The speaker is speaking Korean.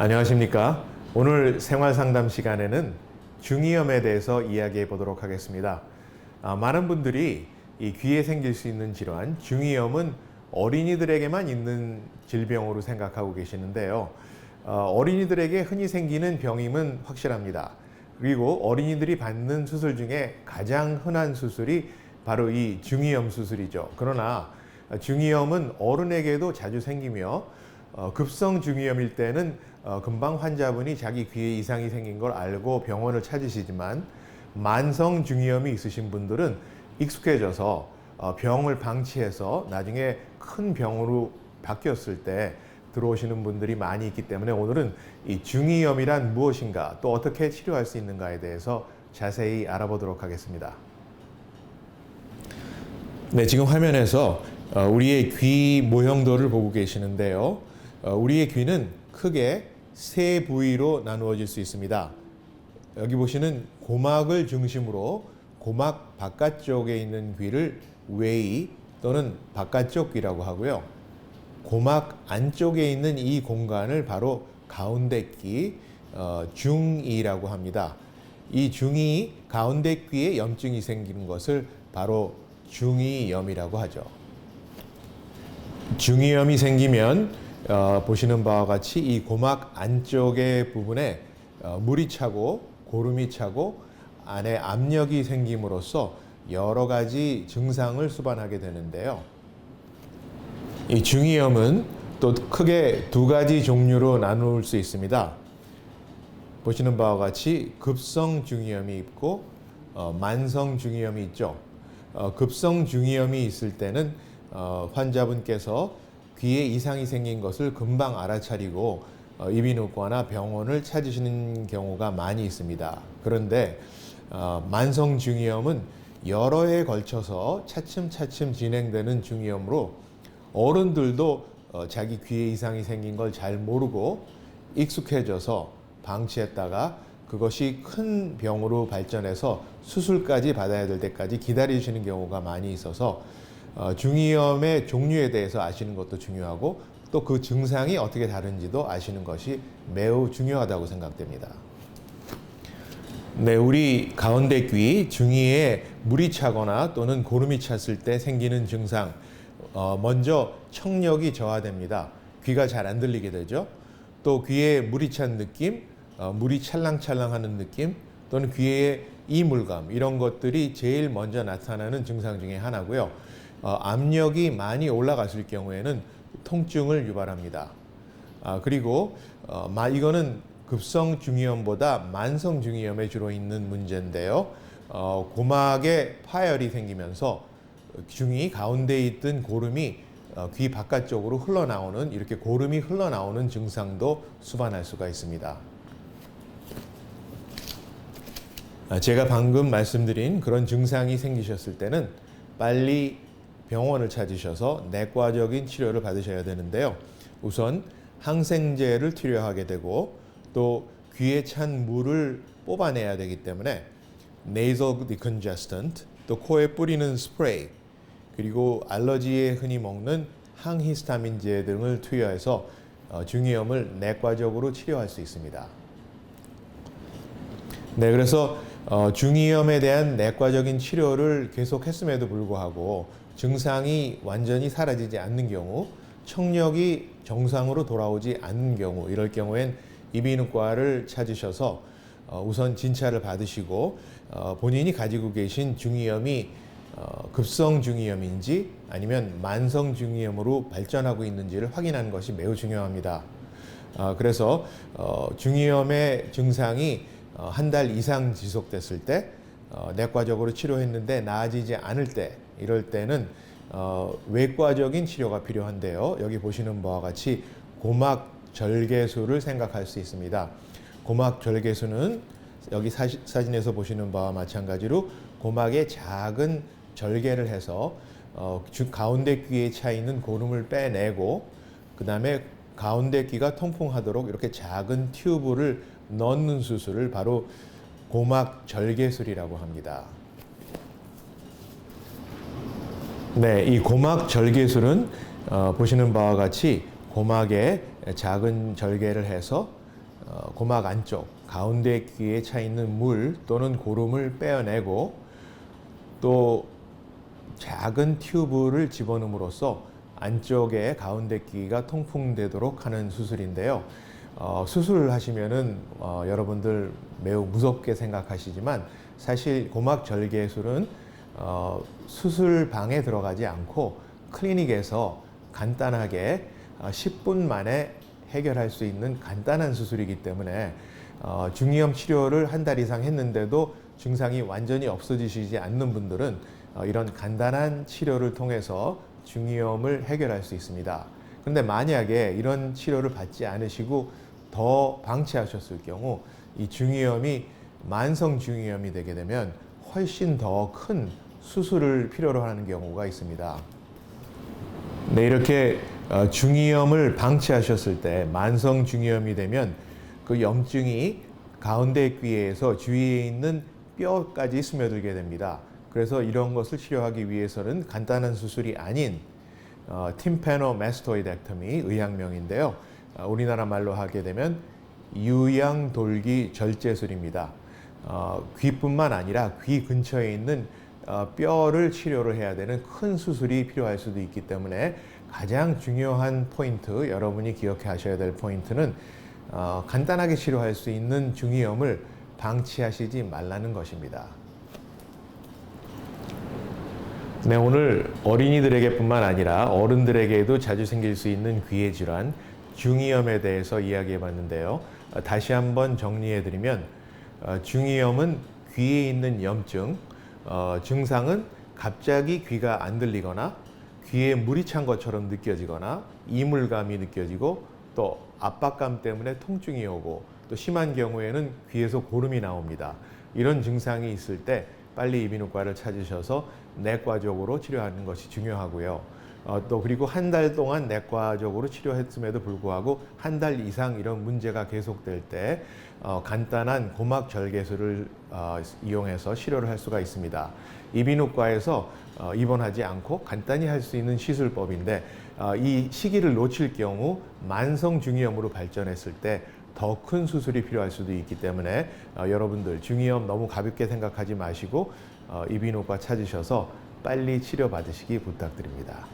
안녕하십니까. 오늘 생활상담 시간에는 중이염에 대해서 이야기해 보도록 하겠습니다. 많은 분들이 이 귀에 생길 수 있는 질환, 중이염은 어린이들에게만 있는 질병으로 생각하고 계시는데요. 어린이들에게 흔히 생기는 병임은 확실합니다. 그리고 어린이들이 받는 수술 중에 가장 흔한 수술이 바로 이 중이염 수술이죠. 그러나 중이염은 어른에게도 자주 생기며 급성 중이염일 때는 금방 환자분이 자기 귀에 이상이 생긴 걸 알고 병원을 찾으시지만, 만성 중이염이 있으신 분들은 익숙해져서 병을 방치해서 나중에 큰 병으로 바뀌었을 때 들어오시는 분들이 많이 있기 때문에 오늘은 이 중이염이란 무엇인가, 또 어떻게 치료할 수 있는가에 대해서 자세히 알아보도록 하겠습니다. 네, 지금 화면에서 우리의 귀 모형도를 보고 계시는데요. 우리의 귀는 크게 세 부위로 나누어질 수 있습니다. 여기 보시는 고막을 중심으로 고막 바깥쪽에 있는 귀를 외이 또는 바깥쪽 귀라고 하고요. 고막 안쪽에 있는 이 공간을 바로 가운데 귀, 중이라고 합니다. 이 중이 가운데 귀에 염증이 생기는 것을 바로 중이염이라고 하죠. 중이염이 생기면 보시는 바와 같이 이 고막 안쪽의 부분에 물이 차고 고름이 차고 안에 압력이 생김으로써 여러 가지 증상을 수반하게 되는데요. 이 중이염은 또 크게 두 가지 종류로 나눌 수 있습니다. 보시는 바와 같이 급성 중이염이 있고 만성 중이염이 있죠. 급성 중이염이 있을 때는 환자분께서 귀에 이상이 생긴 것을 금방 알아차리고 이비인후과나 병원을 찾으시는 경우가 많이 있습니다. 그런데 만성 중이염은 여러 해에 걸쳐서 차츰차츰 진행되는 중이염으로 어른들도 자기 귀에 이상이 생긴 걸 잘 모르고 익숙해져서 방치했다가 그것이 큰 병으로 발전해서 수술까지 받아야 될 때까지 기다리시는 경우가 많이 있어서 중이염의 종류에 대해서 아시는 것도 중요하고 또 그 증상이 어떻게 다른지도 아시는 것이 매우 중요하다고 생각됩니다. 네, 우리 가운데 귀 중이에 물이 차거나 또는 고름이 찼을 때 생기는 증상, 먼저 청력이 저하됩니다. 귀가 잘 안 들리게 되죠. 또 귀에 물이 찬 느낌, 물이 찰랑찰랑하는 느낌, 또는 귀에 이물감, 이런 것들이 제일 먼저 나타나는 증상 중에 하나고요. 압력이 많이 올라갔을 경우에는 통증을 유발합니다. 그리고 이거는 급성 중이염보다 만성 중이염에 주로 있는 문제인데요. 고막에 파열이 생기면서 중이 가운데 있던 고름이 귀 바깥쪽으로 흘러나오는, 이렇게 고름이 흘러나오는 증상도 수반할 수가 있습니다. 제가 방금 말씀드린 그런 증상이 생기셨을 때는 빨리 병원을 찾으셔서 내과적인 치료를 받으셔야 되는데요. 우선 항생제를 투여하게 되고 또 귀에 찬 물을 뽑아내야 되기 때문에 nasal decongestant, 또 코에 뿌리는 스프레이, 그리고 알러지에 흔히 먹는 항히스타민제 등을 투여해서 중이염을 내과적으로 치료할 수 있습니다. 네, 그래서 중이염에 대한 내과적인 치료를 계속했음에도 불구하고 증상이 완전히 사라지지 않는 경우, 청력이 정상으로 돌아오지 않는 경우, 이럴 경우엔 이비인후과를 찾으셔서 우선 진찰을 받으시고 본인이 가지고 계신 중이염이 급성 중이염인지 아니면 만성 중이염으로 발전하고 있는지를 확인하는 것이 매우 중요합니다. 그래서 중이염의 증상이 한 달 이상 지속됐을 때, 내과적으로 치료했는데 나아지지 않을 때, 이럴 때는 외과적인 치료가 필요한데요. 여기 보시는 바와 같이 고막 절개술을 생각할 수 있습니다. 고막 절개술은 여기 사진에서 보시는 바와 마찬가지로 고막에 작은 절개를 해서 가운데 귀에 차 있는 고름을 빼내고, 그 다음에 가운데 귀가 통풍하도록 이렇게 작은 튜브를 넣는 수술을 바로 고막 절개술이라고 합니다. 네, 이 고막 절개술은 보시는 바와 같이 고막에 작은 절개를 해서 고막 안쪽 가운데 귀에 차 있는 물 또는 고름을 빼어내고 또 작은 튜브를 집어넣음으로써 안쪽에 가운데 귀가 통풍되도록 하는 수술인데요. 수술을 하시면은 여러분들 매우 무섭게 생각하시지만 사실 고막 절개술은 수술방에 들어가지 않고 클리닉에서 간단하게 10분 만에 해결할 수 있는 간단한 수술이기 때문에 중이염 치료를 한 달 이상 했는데도 증상이 완전히 없어지시지 않는 분들은 이런 간단한 치료를 통해서 중이염을 해결할 수 있습니다. 그런데 만약에 이런 치료를 받지 않으시고 더 방치하셨을 경우 이 중이염이 만성 중이염이 되게 되면 훨씬 더 큰 수술을 필요로 하는 경우가 있습니다. 네, 이렇게 중이염을 방치하셨을 때 만성 중이염이 되면 그 염증이 가운데 귀에서 주위에 있는 뼈까지 스며들게 됩니다. 그래서 이런 것을 치료하기 위해서는 간단한 수술이 아닌 팀패노마스토이덱토미 의학명인데요. 우리나라 말로 하게 되면 유양돌기 절제술입니다. 귀뿐만 아니라 귀 근처에 있는 뼈를 치료를 해야 되는 큰 수술이 필요할 수도 있기 때문에 가장 중요한 포인트, 여러분이 기억하셔야 될 포인트는 간단하게 치료할 수 있는 중이염을 방치하시지 말라는 것입니다. 네, 오늘 어린이들에게뿐만 아니라 어른들에게도 자주 생길 수 있는 귀의 질환, 중이염에 대해서 이야기해 봤는데요. 다시 한번 정리해 드리면 중이염은 귀에 있는 염증, 증상은 갑자기 귀가 안 들리거나 귀에 물이 찬 것처럼 느껴지거나 이물감이 느껴지고 또 압박감 때문에 통증이 오고 또 심한 경우에는 귀에서 고름이 나옵니다. 이런 증상이 있을 때 빨리 이비인후과를 찾으셔서 내과적으로 치료하는 것이 중요하고요. 또 그리고 한 달 동안 내과적으로 치료했음에도 불구하고 한 달 이상 이런 문제가 계속될 때 간단한 고막 절개술을 이용해서 치료를 할 수가 있습니다. 이비인후과에서 입원하지 않고 간단히 할 수 있는 시술법인데 이 시기를 놓칠 경우 만성 중이염으로 발전했을 때 더 큰 수술이 필요할 수도 있기 때문에 여러분들 중이염 너무 가볍게 생각하지 마시고 이비인후과 찾으셔서 빨리 치료받으시기 부탁드립니다.